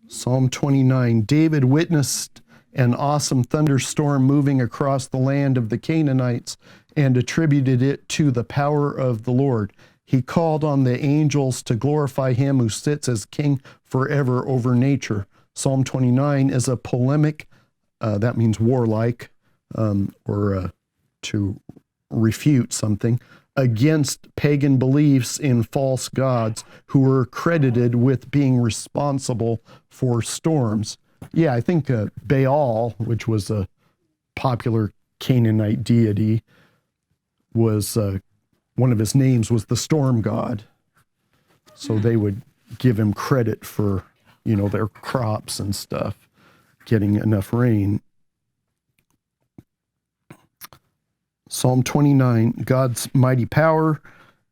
Psalm 29. David witnessed an awesome thunderstorm moving across the land of the Canaanites and attributed it to the power of the Lord. He called on the angels to glorify him who sits as king forever over nature. Psalm 29 is a polemic, that means warlike, or to refute something, against pagan beliefs in false gods who were credited with being responsible for storms. Yeah, I think Baal, which was a popular Canaanite deity, was one of his names was the storm god. So they would give him credit for, their crops and stuff, getting enough rain. Psalm 29, God's mighty power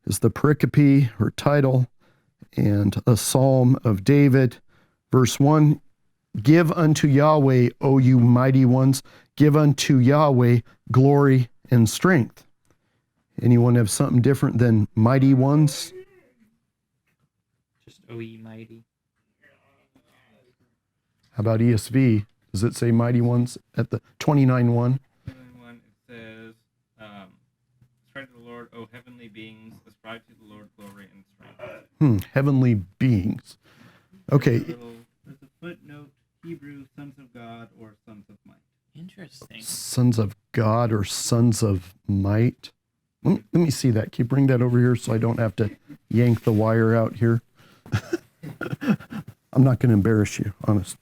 is the pericope, her title, and a psalm of David. Verse 1, give unto Yahweh, O you mighty ones, give unto Yahweh glory and strength. Anyone have something different than mighty ones? Just O ye mighty. How about ESV? Does it say mighty ones at the 29:1? It says, ascribe to the Lord, O heavenly beings, ascribe to the Lord glory and strength. Heavenly beings. Okay. There's a footnote, Hebrew, sons of God or sons of might. Interesting. Sons of God or sons of might. Let me see that. Can you bring that over here so I don't have to yank the wire out here? I'm not going to embarrass you, honest.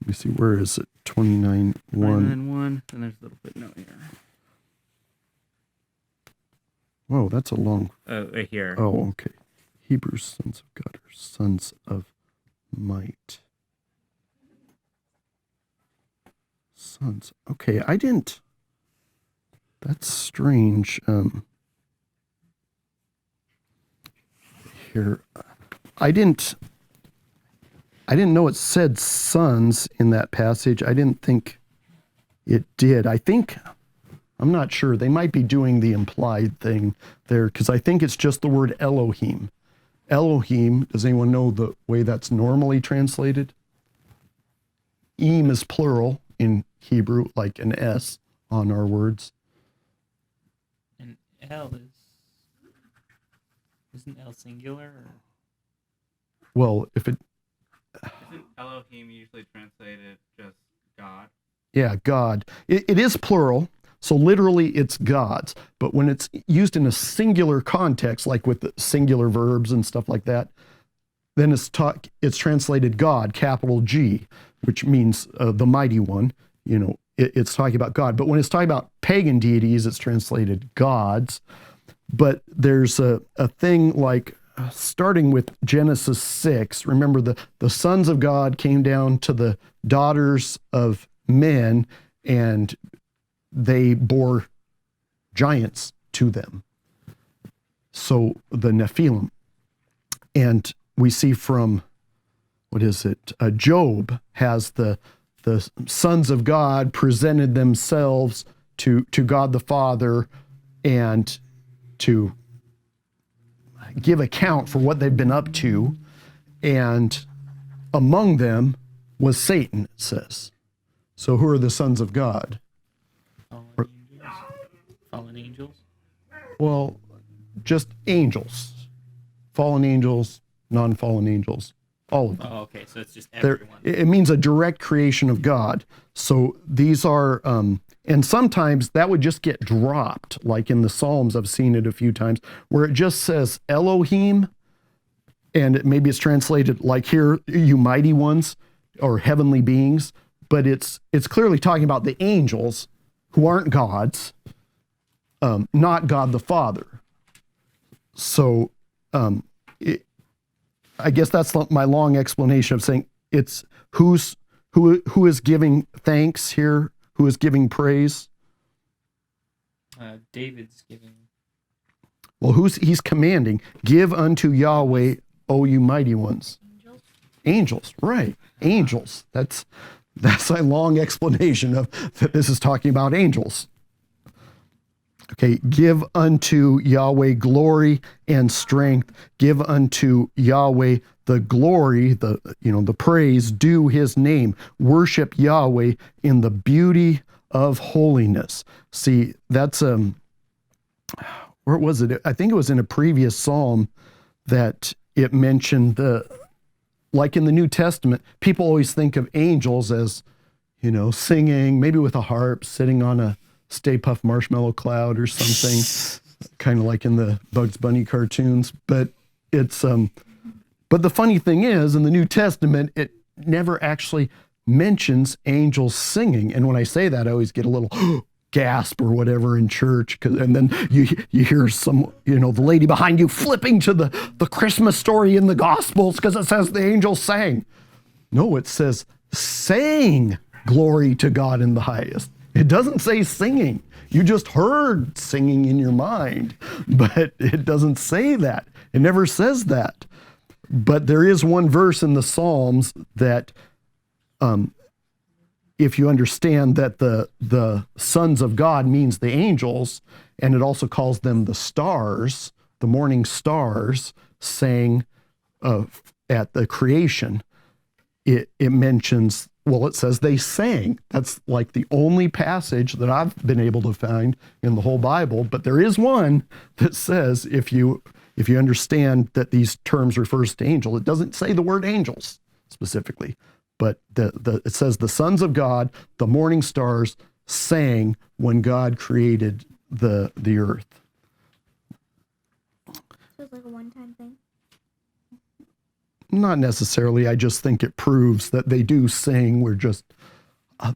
Let me see. Where is it? 29:1. 29:1, and there's a little footnote here. Whoa, that's a long. Right here. Oh, okay. Hebrew sons of God or sons of might. Sons. Okay, I didn't. That's strange. Here, I didn't know it said sons in that passage. I didn't think it did. I'm not sure. They might be doing the implied thing there, because I think it's just the word Elohim. Elohim, does anyone know the way that's normally translated? Eem is plural in Hebrew, like an S on our words. And L isn't L singular? Or? Well, if it... Isn't Elohim usually translated just God? Yeah, God. It is plural, so literally it's gods. But when it's used in a singular context, like with the singular verbs and stuff like that, then it's translated God, capital G, which means the mighty one. It's talking about God. But when it's talking about pagan deities, it's translated gods. But there's a thing like, starting with Genesis 6, remember the sons of God came down to the daughters of men, and they bore giants to them. So the Nephilim. And we see from, Job has the sons of God presented themselves to God the Father and to give account for what they've been up to, and among them was Satan, it says. So who are the sons of God? Fallen angels? Well, just angels. Fallen angels, non-fallen angels, all of them. Oh, okay, so it's just everyone. It means a direct creation of God. So these are, and sometimes that would just get dropped, like in the Psalms, I've seen it a few times, where it just says Elohim, and maybe it's translated like here, you mighty ones, or heavenly beings, but it's clearly talking about the angels who aren't gods, not God the Father. So I guess that's my long explanation of saying it's who is giving thanks here, who is giving praise. David's giving. Well, he's commanding, give unto Yahweh, O you mighty ones. Angels, right? Angels. That's a long explanation of that. This is talking about angels. Okay, give unto Yahweh glory and strength. Give unto Yahweh the glory, the praise due his name. Worship Yahweh in the beauty of holiness. See, that's where was it? I think it was in a previous psalm that it mentioned like in the New Testament, people always think of angels as, singing, maybe with a harp, sitting on a Stay Puft Marshmallow cloud or something, kind of like in the Bugs Bunny cartoons. But it's but the funny thing is, in the New Testament, it never actually mentions angels singing. And when I say that, I always get a little gasp or whatever in church, and then you hear some, the lady behind you flipping to the Christmas story in the Gospels because it says the angels sang. No, it says sang glory to God in the highest. It doesn't say singing. You just heard singing in your mind, but it doesn't say that. It never says that. But there is one verse in the Psalms that, if you understand that the sons of God means the angels, and it also calls them the stars, the morning stars sang at the creation, it mentions, it says they sang. That's like the only passage that I've been able to find in the whole Bible, but there is one that says if you understand that these terms refers to angel, it doesn't say the word angels specifically, but it says the sons of God, the morning stars, sang when God created the earth. So it's like a one-time thing? Not necessarily. I just think it proves that they do sing. We're just,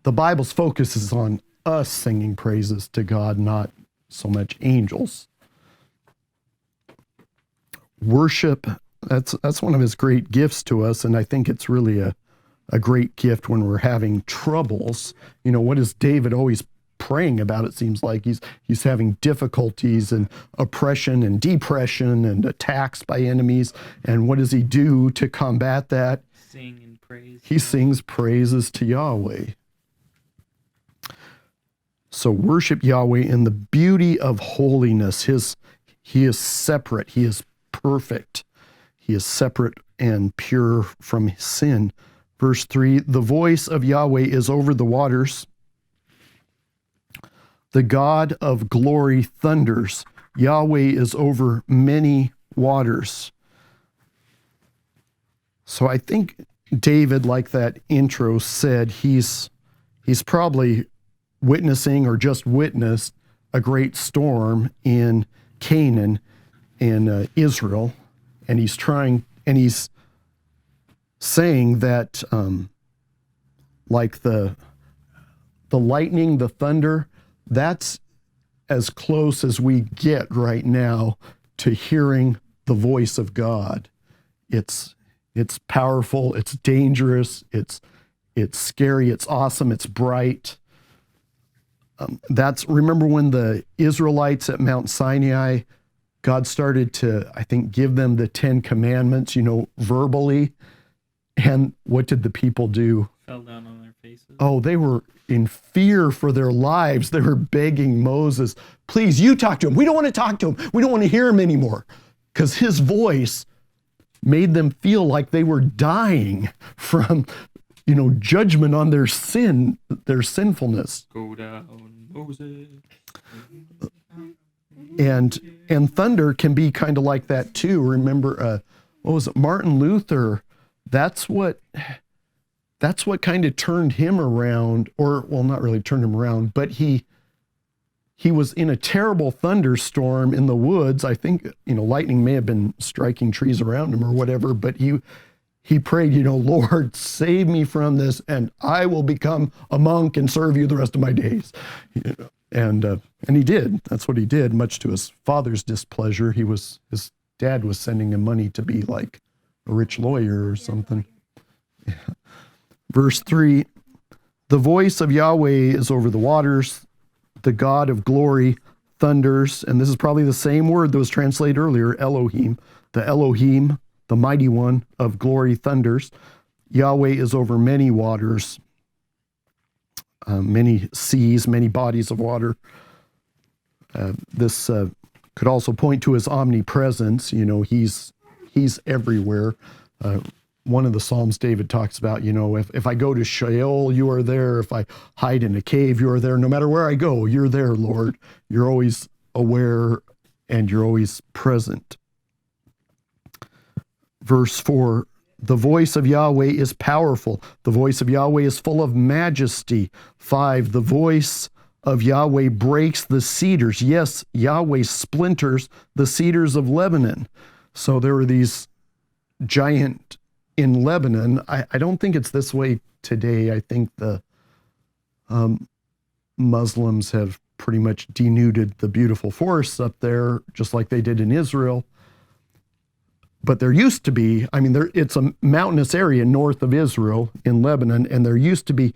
the Bible's focus is on us singing praises to God, not so much angels. Worship, that's one of his great gifts to us, and I think it's really a great gift when we're having troubles. What is David always praying about? It seems like he's having difficulties and oppression and depression and attacks by enemies. And what does he do to combat that? Sing and praise. He sings praises to Yahweh. So worship Yahweh in the beauty of holiness. He is separate. He is perfect. He is separate and pure from sin. Verse 3, the voice of Yahweh is over the waters. The God of glory thunders. Yahweh is over many waters. So I think David, like that intro said, he's probably witnessing or just witnessed a great storm in Canaan in Israel, and he's saying that like the lightning, the thunder, that's as close as we get right now to hearing the voice of God. It's powerful, it's dangerous, it's scary, it's awesome, it's bright. Remember when the Israelites at Mount Sinai, God started to, I think, give them the 10 Commandments, verbally. And what did the people do? Fell down on their faces. Oh, they were in fear for their lives. They were begging Moses, please, you talk to him. We don't want to talk to him. We don't want to hear him anymore. Because his voice made them feel like they were dying from, judgment on their sin, their sinfulness. Go down, Moses. And thunder can be kind of like that too. Remember, what was it? Martin Luther. That's what kind of turned him around, not really turned him around, but he was in a terrible thunderstorm in the woods. I think, lightning may have been striking trees around him or whatever, but he prayed, Lord, save me from this, and I will become a monk and serve you the rest of my days. And he did. That's what he did, much to his father's displeasure. His dad was sending him money to be like a rich lawyer or something. Yeah. Verse 3, the voice of Yahweh is over the waters. The God of glory thunders. And this is probably the same word that was translated earlier, Elohim. The Elohim, the mighty one of glory thunders. Yahweh is over many waters, many seas, many bodies of water. This could also point to his omnipresence. He's everywhere. One of the Psalms David talks about, if I go to Sheol, you are there. If I hide in a cave, you are there. No matter where I go, you're there, Lord. You're always aware and you're always present. Verse 4, the voice of Yahweh is powerful. The voice of Yahweh is full of majesty. 5, the voice of Yahweh breaks the cedars. Yes, Yahweh splinters the cedars of Lebanon. So there were these giant in Lebanon. I don't think it's this way today. I think the Muslims have pretty much denuded the beautiful forests up there, just like they did in Israel. But there used to be, it's a mountainous area north of Israel in Lebanon, and it used to be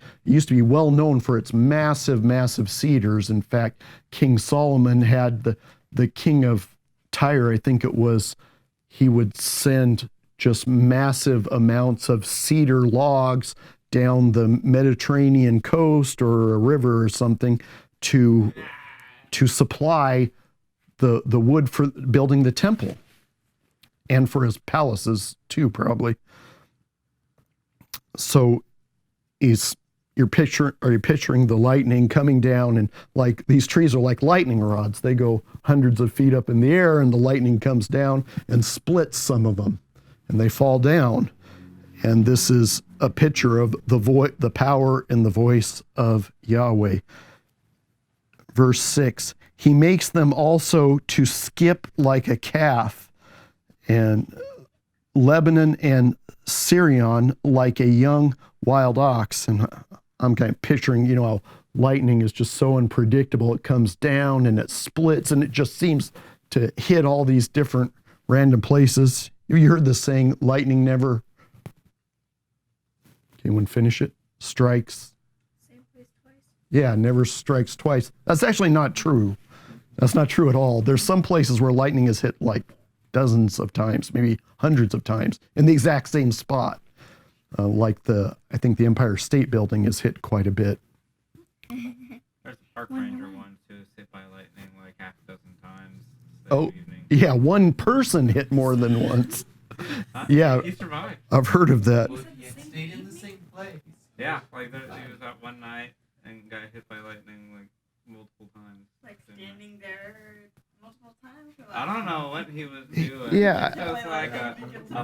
well known for its massive, massive cedars. In fact, King Solomon had the king of Tyre, I think it was, he would send just massive amounts of cedar logs down the Mediterranean coast or a river or something to supply the wood for building the temple. And for his palaces too, probably. So you're picturing the lightning coming down, and like these trees are like lightning rods. They go hundreds of feet up in the air, and the lightning comes down and splits some of them, and they fall down. And this is a picture of the power and the voice of Yahweh. Verse 6, he makes them also to skip like a calf, and Lebanon and Sirion like a young wild ox. And I'm kind of picturing, how lightning is just so unpredictable. It comes down and it splits, and it just seems to hit all these different random places. You heard the saying, lightning never, anyone finish it? Strikes. Same place twice. Yeah, never strikes twice. That's actually not true. That's not true at all. There's some places where lightning is hit like dozens of times, maybe hundreds of times in the exact same spot. I think the Empire State Building is hit quite a bit. There's a park ranger once who was hit by lightning like half a dozen times. Oh, yeah, one person hit more than once. Yeah, he survived. I've heard of that. Well, he had stayed in the same place. Yeah, like he was out one night and got hit by lightning like multiple times. Like standing there multiple times? I don't know what he was doing. Yeah. It was like a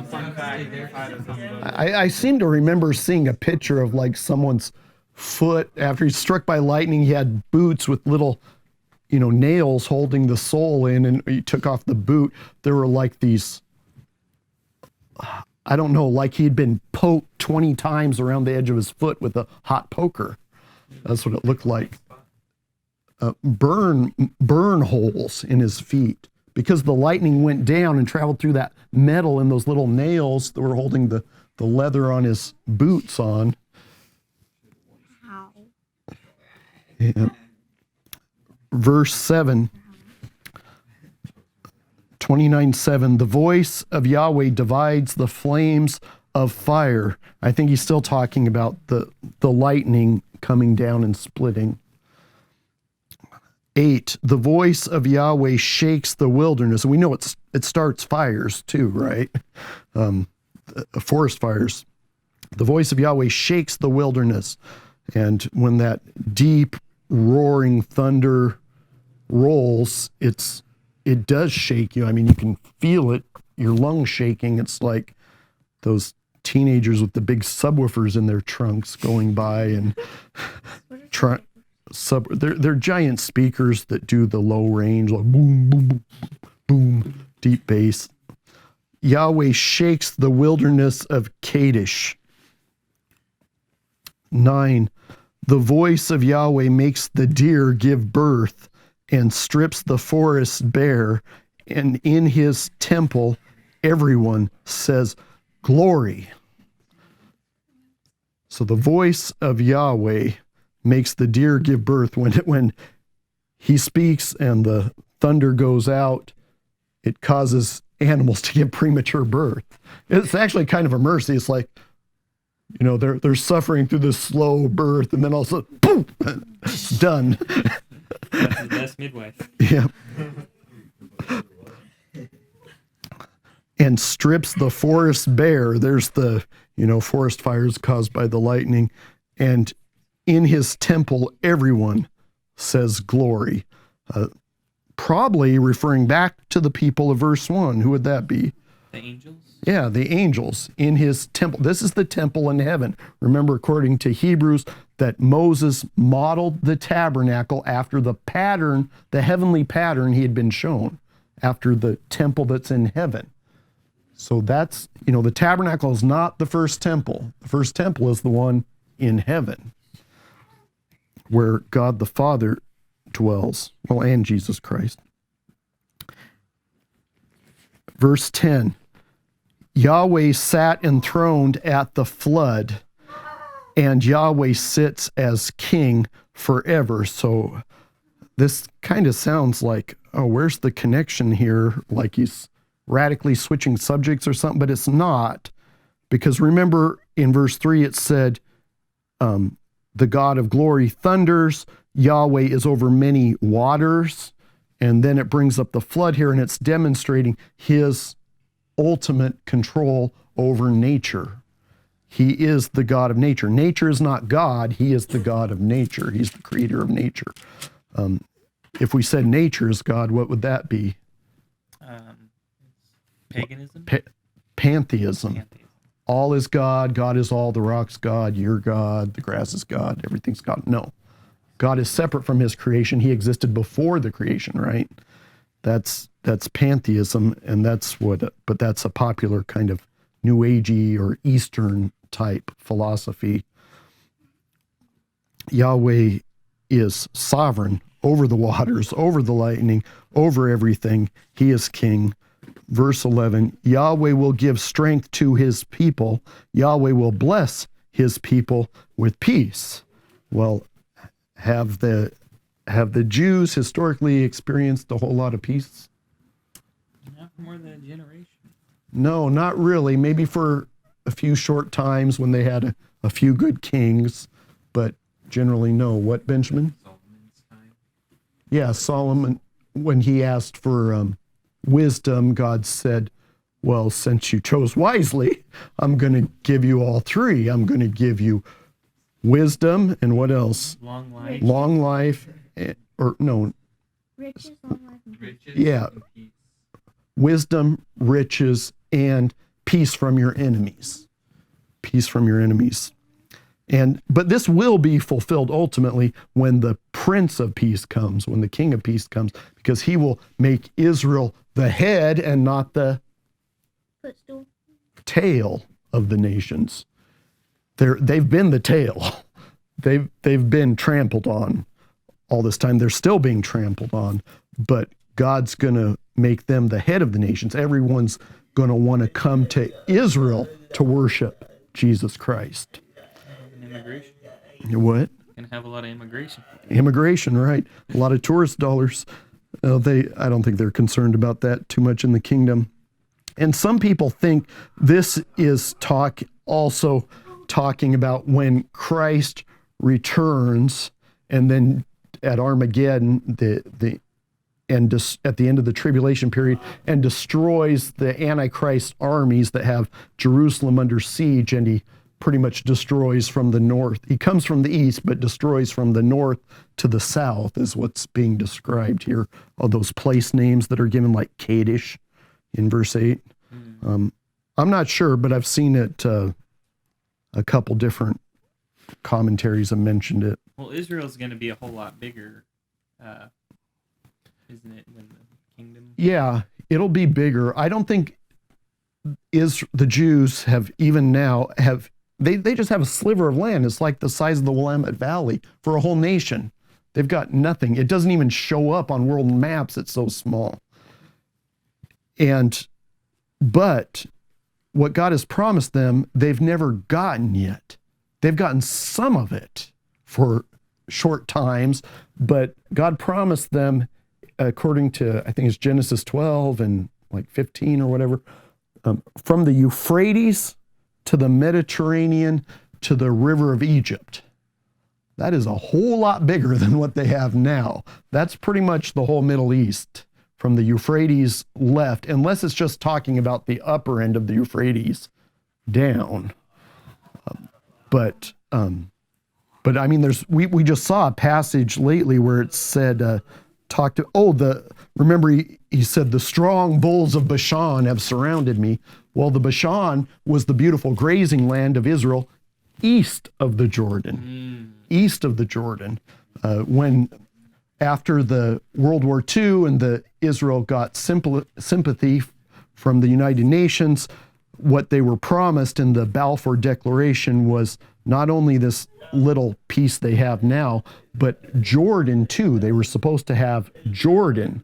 fun fact inside of somebody. I seem to remember seeing a picture of like someone's foot after he's struck by lightning. He had boots with little, nails holding the sole in, and he took off the boot. There were like these, I don't know, like he'd been poked 20 times around the edge of his foot with a hot poker. That's what it looked like. Burn holes in his feet because the lightning went down and traveled through that metal and those little nails that were holding the leather on his boots on. How? Yeah. Verse 7, 29:7, the voice of Yahweh divides the flames of fire. I think he's still talking about the lightning coming down and splitting. 8, the voice of Yahweh shakes the wilderness. And we know it starts fires too, right? Forest fires. The voice of Yahweh shakes the wilderness. And when that deep roaring thunder rolls, it does shake you. You can feel it, your lungs shaking. It's like those teenagers with the big subwoofers in their trunks going by and they're giant speakers that do the low range, like boom, boom, boom, boom, deep bass. Yahweh shakes the wilderness of Kadesh. 9, the voice of Yahweh makes the deer give birth and strips the forest bare, and in his temple everyone says, glory. So the voice of Yahweh makes the deer give birth. When he speaks and the thunder goes out, it causes animals to give premature birth. It's actually kind of a mercy. It's like, they're suffering through this slow birth, and then all of a sudden, boom, it's done. That's the best midwife. Yeah. and strips the forest bare. There's the, forest fires caused by the lightning. And in his temple, everyone says glory. Probably referring back to the people of verse 1. Who would that be? The angels? Yeah, the angels in his temple. This is the temple in heaven. Remember, according to Hebrews, that Moses modeled the tabernacle after the pattern, the heavenly pattern he had been shown, after the temple that's in heaven. So that's, the tabernacle is not the first temple. The first temple is the one in heaven, where God the Father dwells, and Jesus Christ. Verse 10, Yahweh sat enthroned at the flood, and Yahweh sits as king forever. So this kind of sounds like, where's the connection here? Like he's radically switching subjects or something, but it's not. Because remember in verse 3 it said, the God of glory thunders, Yahweh is over many waters, and then it brings up the flood here, and it's demonstrating his ultimate control over nature. He is the God of nature. Nature is not God, he is the God of nature. He's the creator of nature. If we said nature is God, what would that be? Paganism? Pantheism. All is God, God is all, the rock's God, you're God, the grass is God, everything's God. No. God is separate from his creation. He existed before the creation, right? That's pantheism, and but that's a popular kind of New Agey or Eastern type philosophy. Yahweh is sovereign over the waters, over the lightning, over everything. He is king. Verse 11, Yahweh will give strength to his people. Yahweh will bless his people with peace. Well, have the Jews historically experienced a whole lot of peace? Not for more than a generation. No, not really. Maybe for a few short times when they had a few good kings, but generally no. What, Benjamin? Solomon's time. Yeah, Solomon, when he asked for wisdom, God said, well, since you chose wisely, I'm going to give you all three. I'm going to give you wisdom, and what else? Long life. Long life, or no. Riches, long life, and peace. Riches Yeah. and peace. Wisdom, riches, and peace from your enemies. Peace from your enemies. But this will be fulfilled ultimately when the Prince of Peace comes, when the King of Peace comes, because he will make Israel the head and not the Footstool. tail of the nations. They've been the tail. They've been trampled on all this time. They're still being trampled on, but God's going to make them the head of the nations. Everyone's going to want to come to Israel to worship Jesus Christ. Immigration. What? Gonna have a lot of immigration. Immigration, right? A lot of tourist dollars. I don't think they're concerned about that too much in the kingdom. And some people think this is also talking about when Christ returns, and then at Armageddon, at the end of the tribulation period, and destroys the Antichrist armies that have Jerusalem under siege, and he pretty much destroys from the north. He comes from the east, but destroys from the north to the south is what's being described here. All those place names that are given, like Kadesh in verse 8. I'm not sure, but I've seen it, a couple different commentaries have mentioned it. Well, Israel's going to be a whole lot bigger, isn't it, than the kingdom? Yeah, it'll be bigger. I don't think the Jews have even now they just have a sliver of land. It's like the size of the Willamette Valley for a whole nation. They've got nothing. It doesn't even show up on world maps. It's so small. But what God has promised them, they've never gotten yet. They've gotten some of it for short times, but God promised them, according to, I think it's Genesis 12 and like 15 or whatever, from the Euphrates to the Mediterranean to the river of Egypt. That is a whole lot bigger than what they have now. That's pretty much the whole Middle East from the Euphrates left, unless it's just talking about the upper end of the Euphrates down. But I mean, we just saw a passage lately where it said, remember he said, the strong bulls of Bashan have surrounded me. Well, the Bashan was the beautiful grazing land of Israel east of the Jordan. East of the Jordan. When after the World War II and the Israel got sympathy from the United Nations, what they were promised in the Balfour Declaration was not only this little piece they have now, but Jordan too. They were supposed to have Jordan,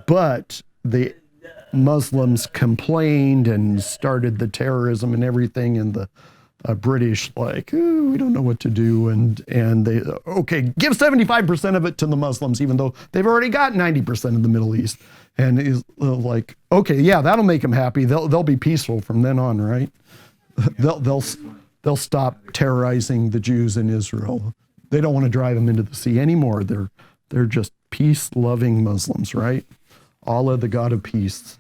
but the Muslims complained and started the terrorism and everything, and the British like, "Ooh, we don't know what to do," and they, okay, give 75% of it to the Muslims, even though they've already got 90% of the Middle East. And is like, okay, yeah, that'll make them happy. They'll be peaceful from then on, right? They'll stop terrorizing the Jews in Israel. They don't want to drive them into the sea anymore. They're just peace-loving Muslims, right? Allah, the God of peace.